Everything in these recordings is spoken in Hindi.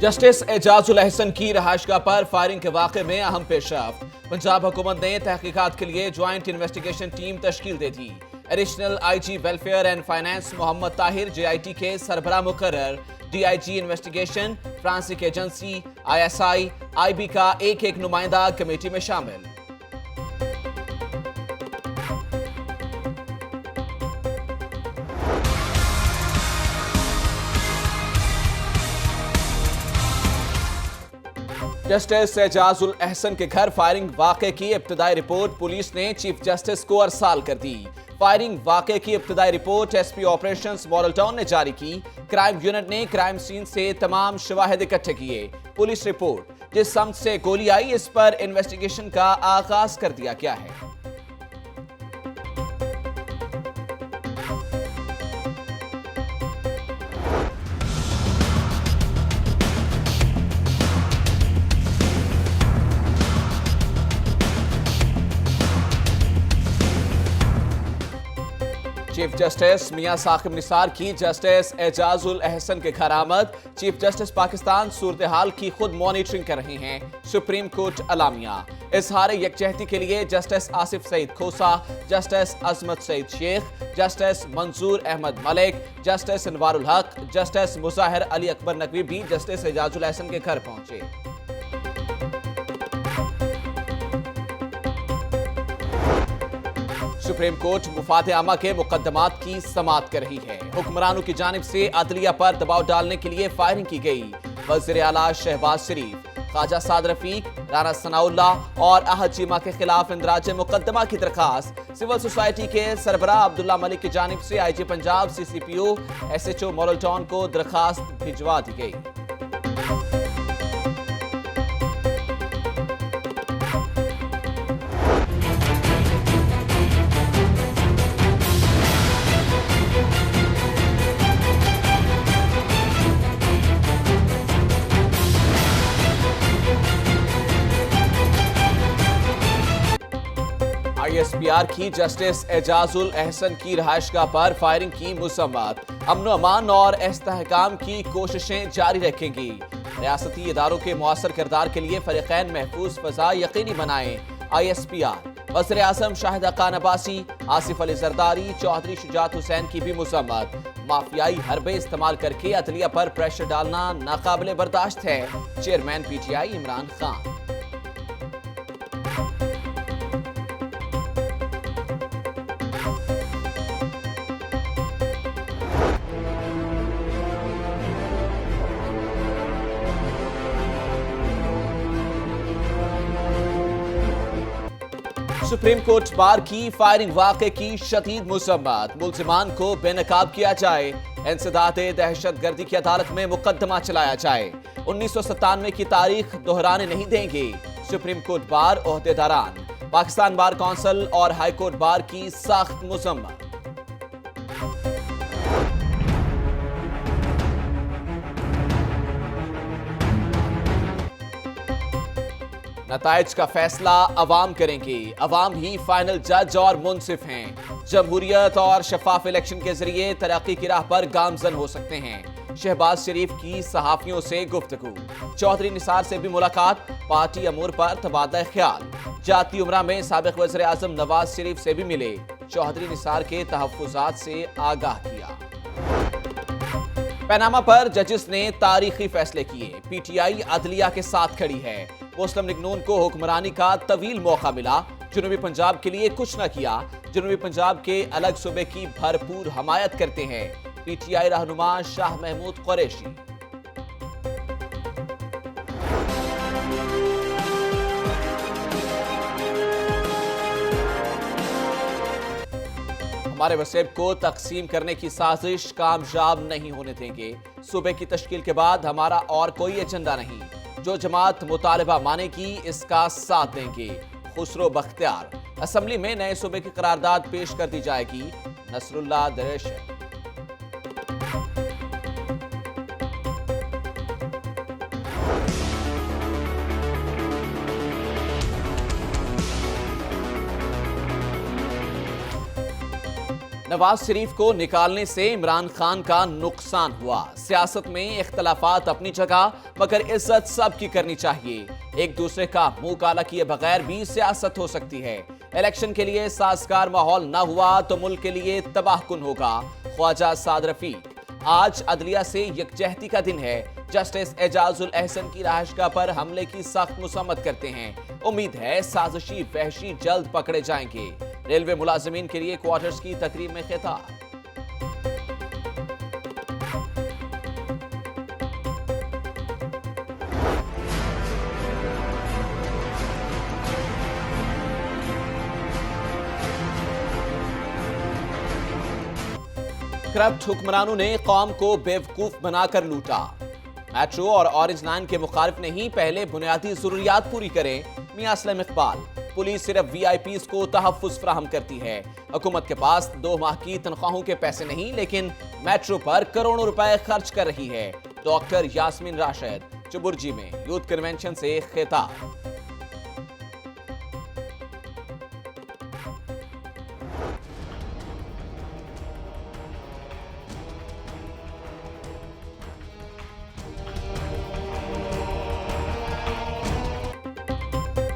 जस्टिस एजाजुल अहसन की रहायशगाह पर फायरिंग के वाक़े में अहम पेशरफ्त। पंजाब हुकूमत ने तहकीकात के लिए ज्वाइंट इन्वेस्टिगेशन टीम तश्कील दे दी। Additional IG welfare and finance Mohammad Tahir JIT के सरबराह मुकर्रर। DIG investigation, forensic agency, ISI, IB का एक एक नुमाइंदा कमेटी में शामिल। जस्टिस एजाजुल अहसन के घर फायरिंग वाक़े की इब्तिदाई रिपोर्ट पुलिस ने चीफ जस्टिस को अरसाल कर दी। फायरिंग वाक़े की इब्तिदाई report SP operations model town ने जारी की। क्राइम यूनिट ने क्राइम सीन से तमाम शवाहिद इकट्ठे किए। पुलिस रिपोर्ट, जिस समत से गोली आई इस पर इन्वेस्टिगेशन का आगाज कर दिया गया है। चीफ जस्टिस मियां साकिब निसार की जस्टिस एजाजुल अहसन के घर आमद। चीफ जस्टिस पाकिस्तान सूरत हाल की खुद मॉनिटरिंग कर रहे हैं। सुप्रीम कोर्ट अलामिया। इजहार यकजहती के लिए justice Asif Saeed Khosa, justice Azmat Saeed Sheikh, justice Manzoor Ahmed Malik, justice Anwarul Haq, justice Mazahar Ali Akbar Naqvi भी जस्टिस एजाजुल अहसन के घर पहुंचे। सुप्रीम कोर्ट मुफाद आमा के मुकदमात की समाअत कर रही है। हुक्मरानों की जानिब से अदलिया पर दबाव डालने के लिए फायरिंग की गई। वज़ीर आला शहबाज शरीफ, ख्वाजा साद रफीक, राना सनाउल्लाह और अहद चीमा के खिलाफ इंदराज मुकदमा की दरखास्त सिविल सोसाइटी के सरबराह अब्दुल्ला मलिक की जानिब से IG Punjab CCPO SHO model town को दरखास्त भिजवा दी गई। ISPR की जस्टिस एजाजुल अहसन की रहायशगाह पर फायरिंग की मुसम्मत। अमन अमान और इस्तेहकाम की कोशिशें जारी रखेंगी। रियासती इदारों के मुअस्सर किरदार के लिए फरीकैन महफूज फजा यकीनी बनाएं। ISPR वज़ीर आज़म शाहिदा खान अब्बासी, आसिफ अली जरदारी, चौधरी शुजात हुसैन की भी मुसम्मत। माफियाई हरबे इस्तेमाल करके अदलिया पर प्रेशर डालना नाकाबिले बर्दाश्त है। Chairman PTI Imran Khan. Supreme court bar की फायरिंग वाक़े की शदीद मुसम्मत। मुल्जिमान को बेनकाब किया जाए। इंसदाद दहशतगर्दी की अदालत में मुकदमा चलाया जाए। 1997 की तारीख दोहराने नहीं देंगे। सुप्रीम कोर्ट बार ओहदेदारान, पाकिस्तान बार कौंसिल और हाई कोर्ट बार की सख्त मुसम्मत। नताइज का फैसला अवाम करेंगे। अवाम ही फाइनल जज और मुंसिफ हैं। जमहूरियत और शफाफ इलेक्शन के जरिए तरक्की की राह पर गामजन हो सकते हैं। शहबाज शरीफ की सहाफियों से गुफ्तगू। चौधरी निसार से भी मुलाकात। पार्टी अमूर पर तबादला ख्याल। जाती उमरा में साबिक वज़ीर आज़म नवाज शरीफ से भी मिले। चौधरी निसार के तहफ़्फ़ुज़ात से आगाह किया। पनामा पर जजेस ने तारीखी फैसले किए। PTI अदलिया के साथ खड़ी है। मुस्लिम लीग नून को हुक्मरानी का तवील मौका मिला। जनूबी पंजाब के लिए कुछ न किया। जनूबी पंजाब के अलग सूबे की भरपूर हमायत करते हैं। PTI रहनुमा शाह महमूद कुरैशी। हमारे वसेब को तकसीम करने की साजिश कामयाब नहीं होने देंगे। सूबे की तश्कील के बाद हमारा और कोई एजेंडा नहीं। जो जमात मुतालिबा मानेगी इसका साथ देंगे। खुसरो बख्तियार। असेंबली में नए सूबे की करारदाद पेश कर दी जाएगी। नसरुल्लाह दरेश। नवाज शरीफ को निकालने से इमरान खान का नुकसान हुआ। सियासत में इख्तलाफात अपनी जगह, मगर इज्जत सबकी करनी चाहिए। एक दूसरे का मुंह काला किए बगैर भी सियासत हो सकती है। इलेक्शन के लिए साजगार माहौल न हुआ तो मुल्क के लिए तबाहकुन होगा। ख्वाजा साद रफीक। आज अदलिया से यकजहती का दिन है। जस्टिस एजाजुल एहसन की रहायशगाह पर हमले की सख्त मुसम्मत करते हैं। उम्मीद है साजिशी वहशी जल्द पकड़े जाएंगे। रेलवे मुलाजिमीन के लिए क्वार्टर्स की तकरीब में खिताब। करप्ट हुक्मरानों ने कौम को बेवकूफ बनाकर लूटा। मेट्रो और ऑरेंज लाइन के मुखालिफ नहीं, पहले बुनियादी जरूरियात पूरी करें। मियां असलम इकबाल। पुलिस सिर्फ वीआईपीज को तहफ्फुज फराहम करती है। हुकूमत के पास 2 माह की तनख्वाहों के पैसे नहीं, लेकिन मेट्रो पर करोड़ों रुपए खर्च कर रही है। डॉक्टर यास्मीन राशिद। चुबुर्जी में यूथ कन्वेंशन से खिताब।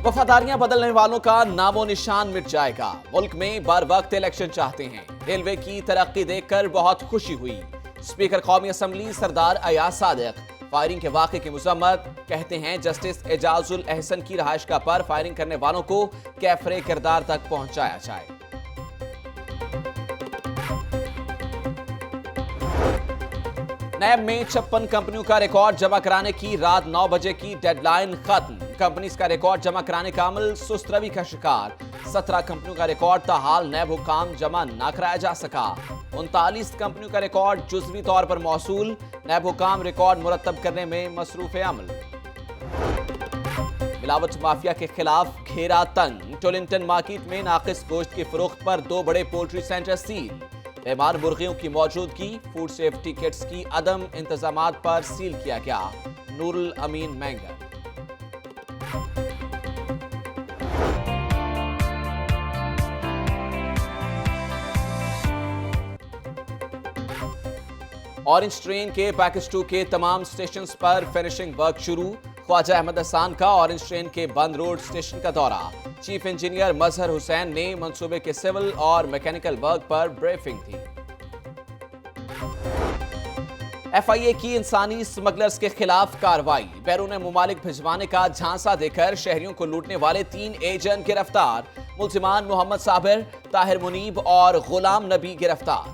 वफादारियां बदलने वालों का नामो निशान मिट जाएगा। मुल्क में बर वक्त इलेक्शन चाहते हैं। रेलवे की तरक्की देखकर बहुत खुशी हुई। स्पीकर कौमी असम्बली सरदार अयाज सादिक। फायरिंग के वाक़े की मुज़म्मत। कहते हैं जस्टिस एजाजुल एहसन की रहायशगाह पर फायरिंग करने वालों को कैफरे किरदार तक पहुंचाया जाए। नैब में 56 कंपनियों का रिकॉर्ड जमा कराने की रात 9 बजे की डेडलाइन खत्म। कंपनीज का रिकॉर्ड जमा कराने का अमल सुस्त रवि का शिकार। 17 कंपनियों का रिकॉर्ड ताहाल नैब हुकाम जमा न कराया जा सका। 39 कंपनियों का रिकॉर्ड जुज़वी तौर पर मौसूल। नैब हुकाम रिकॉर्ड मुरतब करने में मसरूफ अमल। मिलावट माफिया के खिलाफ घेरा तंग। टोलिंगटन मार्केट में नाकिस गोश्त की फरोख्त पर 2 बड़े पोल्ट्री सेंटर सील। बेमार मुर्गियों की मौजूदगी, फूड सेफ्टी किट्स की अदम इंतजामात पर सील किया गया। नूरुल अमीन मैंगर। ऑरेंज ट्रेन के पैकेज 2 के तमाम स्टेशंस पर फिनिशिंग वर्क शुरू। ख्वाजा अहमद हसान का ऑरेंज ट्रेन के बंद रोड स्टेशन का दौरा। चीफ इंजीनियर मजहर हुसैन ने मंसूबे के सिविल और मैकेनिकल वर्क पर ब्रीफिंग दी। एफआईए की इंसानी स्मगलर्स के खिलाफ कार्रवाई। बैरून मुमालिक भिजवाने का झांसा देकर शहरियों को लूटने वाले 3 एजेंट गिरफ्तार। मुल्जिमान मोहम्मद साबिर, ताहिर मुनीब और गुलाम नबी गिरफ्तार।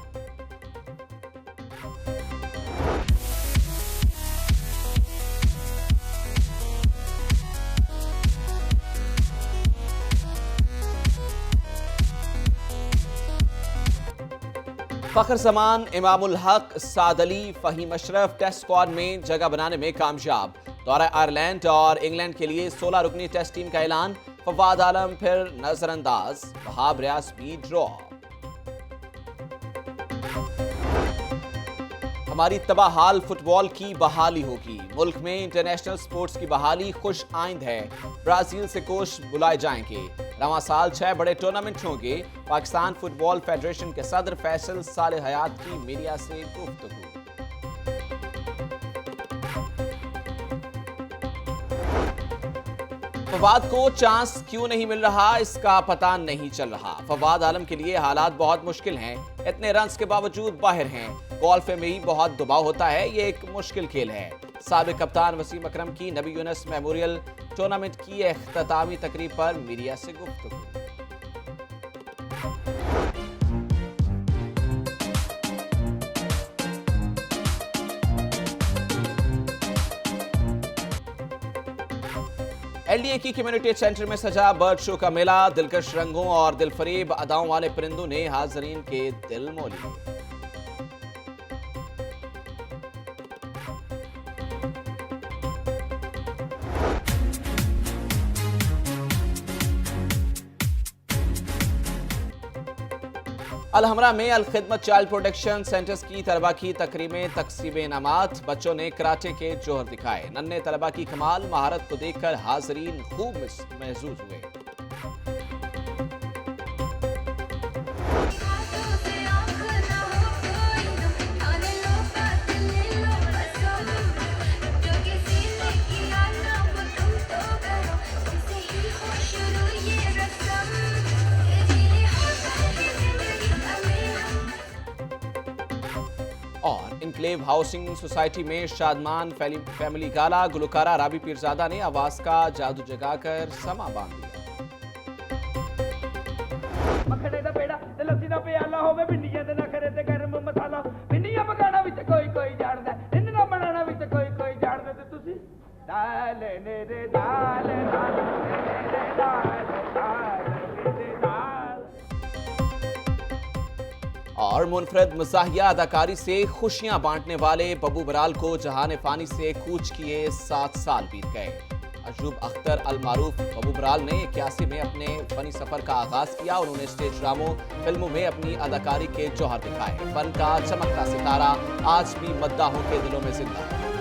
फखर जमान, इमामुल हक, साद अली, फहीम अशरफ टेस्ट स्क्वाड में जगह बनाने में कामयाब। दौरा आयरलैंड और इंग्लैंड के लिए 16 रुकनी टेस्ट टीम का ऐलान। फवाद आलम फिर नजरअंदाज। वहाब रियाज भी ड्रॉ। हमारी तबाहाल फुटबॉल की बहाली होगी। मुल्क में इंटरनेशनल स्पोर्ट्स की बहाली खुश आइंद है। ब्राजील से कोच बुलाए जाएंगे। रवां साल 6 बड़े टूर्नामेंट होंगे। पाकिस्तान फुटबॉल फेडरेशन के सदर फैसल साले हयात की मीडिया से गुफ्तगू। फवाद को चांस क्यों नहीं मिल रहा, इसका पता नहीं चल रहा। फवाद आलम के लिए हालात बहुत मुश्किल हैं। इतने रन्स के बावजूद बाहर हैं। गोल्फ में भी बहुत दबाव होता है, ये एक मुश्किल खेल है। साबिक कप्तान वसीम अकरम की नबी यूनुस मेमोरियल टूर्नामेंट की इख्तितामी तकरीब पर मीडिया से गुफ्तगू। एलडीए की कम्युनिटी सेंटर में सजा बर्ड शो का मेला। दिलकश रंगों और दिलफरेब अदाओं वाले परिंदों ने हाजरीन के दिल मोह लिए। अलहमरा में अलखिदमत चाइल्ड प्रोटेक्शन सेंटर्स की तलबा की तकरीमें तकसीम इनामात। बच्चों ने कराटे के जोहर दिखाए। नन्हे तलबा की कमाल महारत को देखकर हाजरीन खूब महसूस हुए। महादेव हाउसिंग सोसाइटी में शादमान फैमिली गाला। गुलकारा राबी पीरजादा ने आवाज का जादू जगाकर समा बांध दिया। मखने दा पेड़ा ते लस्सी दा प्याला होवे, भिंडियां ते नखरे ते गरम मसाला। भिंडियां पकाना विच कोई कोई जाणदा, रिंजना बनाना विच कोई कोई जाणदा। ते तुसी दाल ने रे दाल दाल ने रे दाल दाल ने रे दाल। और मुनफरद मज़ाहिया अदाकारी से खुशियां बांटने वाले बब्बू बराल को जहान फानी से कूच किए 7 साल बीत गए। अजूब अख्तर अल मारूफ बब्बू बराल ने 81 में अपने फनी सफर का आगाज किया। उन्होंने स्टेज ड्रामों, फिल्मों में अपनी अदाकारी के जौहर दिखाए। फन का चमकता सितारा आज भी मद्दाहों के दिलों में जिंदा है।